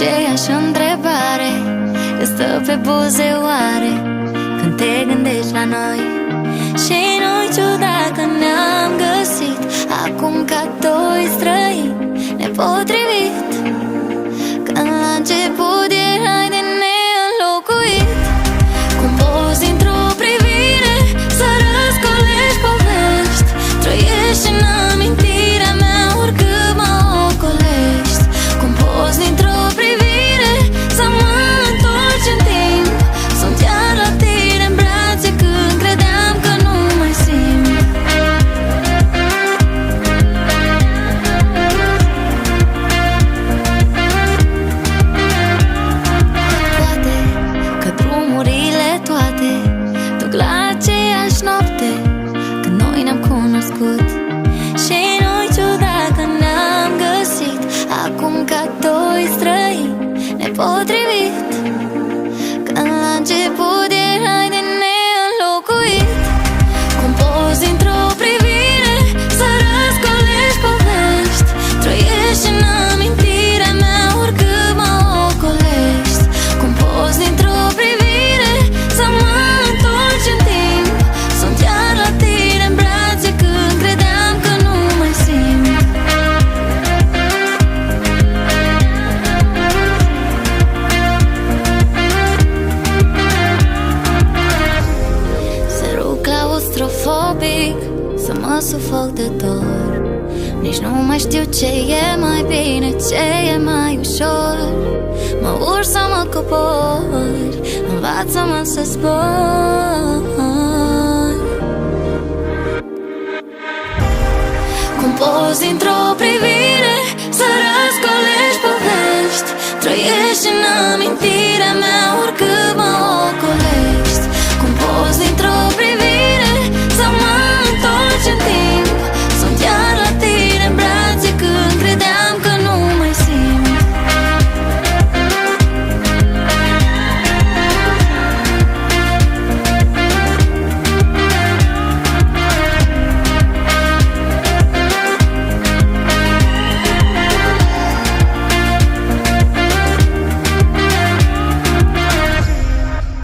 aceeași întrebare îți stă pe buze oare când te gândești la noi. Și nu-i ciudat că ne-am găsit acum ca doi străini nepotrivit, când la început erai de neînlocuit. Cum poți dintr-o privire să răscolești povești, trăiești în amintirea mea oricât mă ocolești. Cum poți dintr-o privire să mă întorci în timp, sunt chiar la tine în brațe când credeam că nu mai simt. Poate că drumurile toate duc la aceeași noapte când noi ne-am cunoscut. Și nu-i ciudat că ne-am găsit acum ca doi străini nepotrivit, când la început erai de neînlocuit. Cum poți dintr-o privire să răscolești povești, trăiești în amintirea mea oricât mă ocolești. Cum poți dintr-o privire să mă întorci în timp, sunt chiar la tine în brațe când credeam că nu mai simt. Se rog claustrofobic să mă sufoc de dor, nici nu mai știu ce e mai bine, ce e mai ușor. Mă urc să mă cobor, învață-mă să zbor. Cum poți dintr-o privire